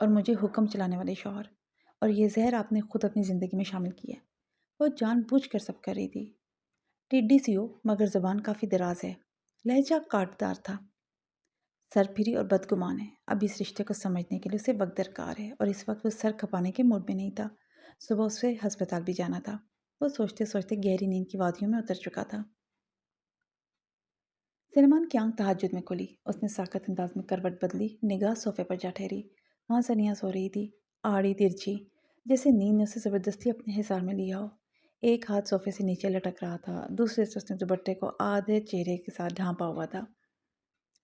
اور مجھے حکم چلانے والے شوہر، اور یہ زہر آپ نے خود اپنی زندگی میں شامل کیا ہے۔ وہ جان بوجھ کر سب کر رہی تھی۔ ٹڈی سی ہو مگر زبان کافی دراز ہے، لہجہ کاٹدار تھا، سر پھری اور بدگمان ہے۔ اب اس رشتے کو سمجھنے کے لیے اسے وقت درکار ہے، اور اس وقت وہ سر کھپانے کے موڈ میں نہیں تھا۔ صبح اسے ہسپتال بھی جانا تھا۔ وہ سوچتے سوچتے گہری نیند کی وادیوں میں اتر چکا تھا۔ سلیمان کی آنکھ تہجد میں کھلی۔ اس نے ساکت انداز میں کروٹ بدلی، نگاہ صوفے پر جا ٹھہری۔ وہاں سنیا سو رہی تھی، آڑی ترچھی، جیسے نیند نے اسے زبردستی اپنے حصار میں لیا ہو۔ ایک ہاتھ صوفے سے نیچے لٹک رہا تھا، دوسرے سے اس نے دوپٹے کو آدھے چہرے کے ساتھ ڈھانپا ہوا تھا۔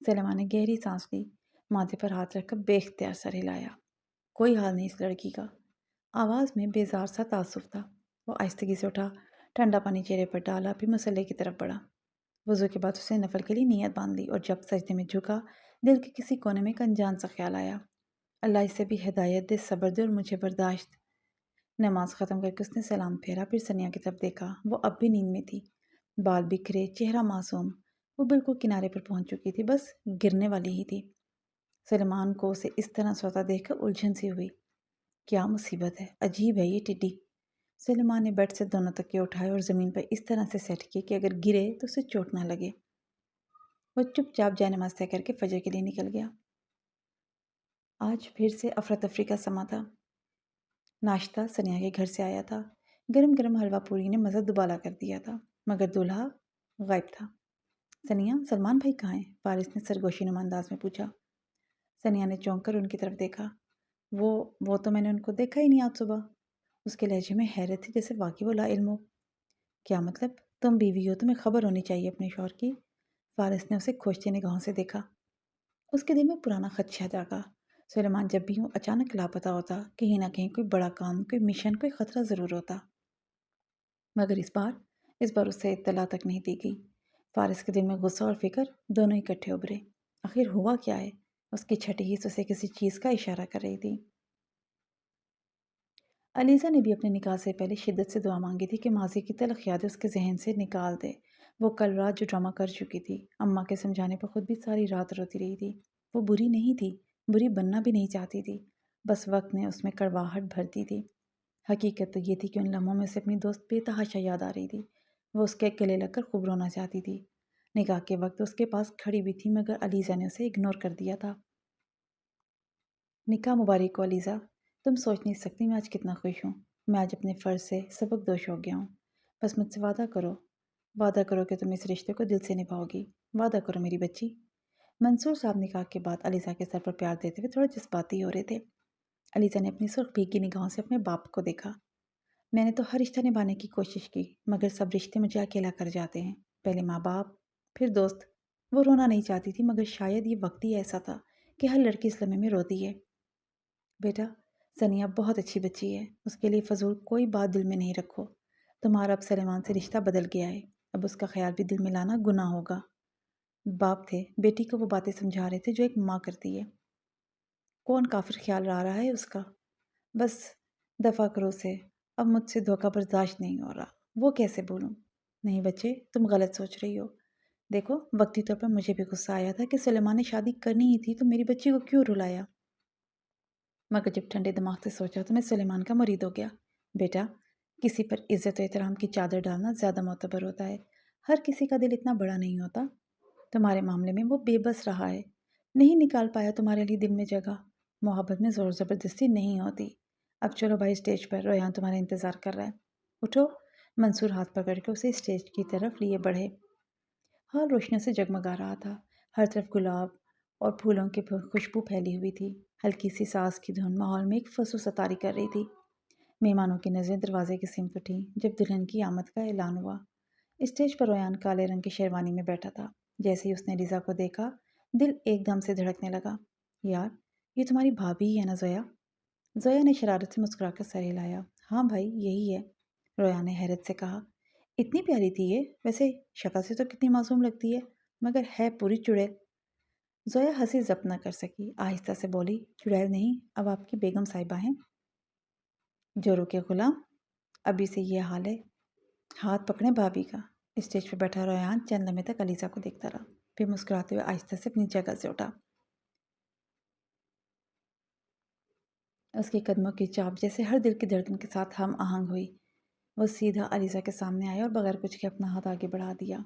سلیمان نے گہری سانس لی، ماتھے پر ہاتھ رکھ کر بے اختیار سر ہلایا۔ کوئی حال نہیں اس لڑکی کا۔ آواز میں بیزار سا تعصب تھا۔ وہ آہستگی سے اٹھا، ٹھنڈا پانی چہرے پر ڈالا، پھر مصلے کی طرف بڑھا۔ وضو کے بعد اس نے نفل کے لیے نیت باندھ لی، اور جب سجدے میں جھکا، دل کے کسی کونے میں ایک انجان سا خیال آیا، اللہ اسے بھی ہدایت دے، صبر دے اور مجھے برداشت۔ نماز ختم کر کے اس نے سلام پھیرا، پھر سنیا کی طرف دیکھا۔ وہ اب بھی نیند میں تھی، بال بکھرے، چہرہ معصوم۔ وہ بالکل کنارے پر پہنچ چکی تھی، بس گرنے والی ہی تھی۔ سلیمان کو اسے اس طرح سوتا دیکھ کر الجھن سی ہوئی۔ کیا مصیبت ہے، عجیب ہے یہ ٹڈی۔ سلیمان نے بیڈ سے دونوں تکیے اٹھائے اور زمین پر اس طرح سے سیٹ کیے کہ اگر گرے تو اسے چوٹ نہ لگے۔ وہ چپ چاپ جائے نماز طے کر کے فجر کے لیے نکل گیا۔ آج پھر سے افراتفری کا سما تھا۔ ناشتہ سنیا کے گھر سے آیا تھا۔ گرم گرم حلوہ پوری نے مزہ دوبالا کر دیا تھا، مگر دولہا غائب تھا۔ سنیا، سلمان بھائی کہاں ہیں؟ فارس نے سرگوشی نما انداز میں پوچھا۔ سنیا نے چونک کر ان کی طرف دیکھا۔ وہ تو میں نے ان کو دیکھا ہی نہیں آج صبح۔ اس کے لہجے میں حیرت تھی، جیسے واقعی وہ لا علم ہو۔ کیا مطلب؟ تم بیوی ہو، تمہیں خبر ہونی چاہیے اپنے شوہر کی۔ فارس نے اسے کھوجتی نگاہوں سے دیکھا۔ اس کے دل میں پرانا خدشہ جاگا۔ سلیمان جب بھی یوں اچانک لاپتہ ہوتا، کہیں نہ کہیں کوئی بڑا کام، کوئی مشن، کوئی خطرہ ضرور ہوتا، مگر اس بار اس سے اطلاع تک نہیں دی گئی۔ فارس کے دل میں غصہ اور فکر دونوں اکٹھے ابھرے۔ آخر ہوا کیا ہے؟ اس کی چھٹی حس اسے کسی چیز کا اشارہ کر رہی تھی۔ علیزہ نے بھی اپنے نکاح سے پہلے شدت سے دعا مانگی تھی کہ ماضی کی تلخ یادیں اس کے ذہن سے نکال دے۔ وہ کل رات جو ڈرامہ کر چکی تھی، اماں کے سمجھانے پر خود بھی ساری رات روتی رہی تھی۔ وہ بری نہیں تھی، بری بننا بھی نہیں چاہتی تھی، بس وقت نے اس میں کڑواہٹ بھر دی تھی۔ حقیقت تو یہ تھی کہ ان لمحوں میں سے اپنی دوست بے تحاشا یاد آ رہی تھی۔ وہ اس کے گلے لگ کر خوب رونا چاہتی تھی۔ نکاح کے وقت اس کے پاس کھڑی بھی تھی، مگر علیزہ نے اسے اگنور کر دیا تھا۔ نکاح مبارک ہو علیزہ، تم سوچ نہیں سکتی میں آج کتنا خوش ہوں۔ میں آج اپنے فرض سے سبکدوش ہو گیا ہوں۔ بس مجھ سے وعدہ کرو کہ تم اس رشتے کو دل سے نبھاؤ گی۔ وعدہ کرو میری بچی۔ منصور صاحب نکاح کے بعد علیزہ کے سر پر پیار دیتے ہوئے تھوڑا جذباتی ہو رہے تھے۔ علیزہ نے اپنی سرخ بھیگی نگاہوں سے اپنے باپ کو دیکھا۔ میں نے تو ہر رشتہ نبھانے کی کوشش کی، مگر سب رشتے مجھے اکیلا کر جاتے ہیں۔ پہلے ماں باپ، پھر دوست۔ وہ رونا نہیں چاہتی تھی، مگر شاید یہ وقت ہی ایسا تھا کہ ہر لڑکی اس لمحے میں روتی ہے۔ بیٹا، سنیا بہت اچھی بچی ہے، اس کے لیے فضول کوئی بات دل میں نہیں رکھو۔ تمہارا اب سلیمان سے رشتہ بدل گیا ہے، اب اس کا خیال بھی دل میں لانا گناہ ہوگا۔ باپ تھے، بیٹی کو وہ باتیں سمجھا رہے تھے جو ایک ماں کرتی ہے۔ کون کافر خیال رہا ہے اس کا؟ بس دفع کرو اسے، اب مجھ سے دھوکہ برداشت نہیں ہو رہا۔ وہ کیسے بولوں؟ نہیں بچے، تم غلط سوچ رہی ہو۔ دیکھو، وقتی طور پر مجھے بھی غصہ آیا تھا کہ سلیمان نے شادی کرنی ہی تھی تو میری بچی کو کیوں رلایا، مگر جب ٹھنڈے دماغ سے سوچا تو میں سلیمان کا مرید ہو گیا۔ بیٹا، کسی پر عزت و احترام کی چادر ڈالنا زیادہ معتبر ہوتا ہے۔ ہر کسی کا دل اتنا بڑا نہیں ہوتا۔ تمہارے معاملے میں وہ بے بس رہا ہے، نہیں نکال پایا تمہارے لیے دل میں جگہ۔ محبت میں زور زبردستی نہیں ہوتی۔ اب چلو بھائی اسٹیج پر، ریان تمہارا انتظار کر رہا ہے۔ اٹھو۔ منصور ہاتھ پکڑ کے اسے اسٹیج کی طرف لیے بڑھے۔ ہال روشنیوں سے جگمگا رہا تھا، ہر طرف گلاب اور پھولوں کی خوشبو پھیلی ہوئی تھی۔ ہلکی سی ساز کی دھن ماحول میں ایک فسو ستاری کر رہی تھی۔ مہمانوں کی نظریں دروازے کی سمت اٹھیں جب دلہن کی آمد کا اعلان ہوا۔ اسٹیج پر ریان کالے رنگ کی شیروانی میں بیٹھا تھا۔ جیسے ہی اس نے لیزا کو دیکھا، دل ایک دم سے دھڑکنے لگا۔ یار، یہ تمہاری بھابھی ہی ہے نا زویا؟ زویا نے شرارت سے مسکرا کر سر ہلایا۔ ہاں بھائی، یہی ہے، ریان نے حیرت سے کہا۔ اتنی پیاری تھی یہ، ویسے شکل سے تو کتنی معصوم لگتی ہے، مگر ہے پوری چڑیل۔ زویا ہنسی ضبط نہ کر سکی، آہستہ سے بولی، چڑیل نہیں، اب آپ کی بیگم صاحبہ ہیں۔ جورو کے غلام، ابھی سے یہ حال ہے۔ ہاتھ پکڑیں بھابھی کا۔ اسٹیج پہ بیٹھا ریان چند لمحے تک علیزہ کو دیکھتا رہا، پھر مسکراتے ہوئے آہستہ سے اپنی جگہ سے اٹھا۔ اس کے قدموں کی چاپ جیسے ہر دل کی دھڑکن کے ساتھ ہم آہنگ ہوئی۔ وہ سیدھا علیزہ کے سامنے آیا اور بغیر کچھ کے اپنا ہاتھ آگے بڑھا دیا۔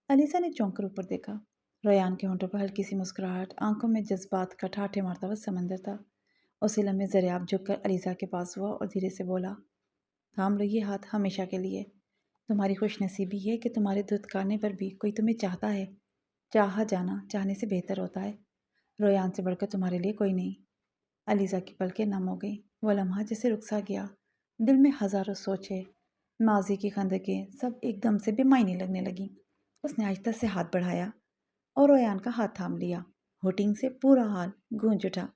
علیزہ نے چونک کر اوپر دیکھا۔ ریان کے ہونٹوں پر ہلکی سی مسکراہٹ، آنکھوں میں جذبات کا ٹھاٹھے مارتا ہوا سمندر تھا۔ اسی لمحے زریاب جھک کر علیزہ کے پاس ہوا اور دھیرے سے بولا، تھام لو یہ ہاتھ ہمیشہ کے لیے۔ تمہاری خوش نصیبی ہے کہ تمہارے دھتکارنے پر بھی کوئی تمہیں چاہتا ہے۔ چاہا جانا چاہنے سے بہتر ہوتا ہے۔ ریان سے بڑھ کر تمہارے لیے کوئی نہیں۔ علیزہ کی پلکیں نم ہو گئیں۔ وہ لمحہ جیسے رک سا گیا۔ دل میں ہزاروں سوچیں، ماضی کی خندقیں سب ایک دم سے بے معنی لگنے لگیں۔ اس نے آہستہ سے ہاتھ بڑھایا اور ریان کا ہاتھ تھام لیا۔ ہوٹنگ سے پورا حال گونج اٹھا۔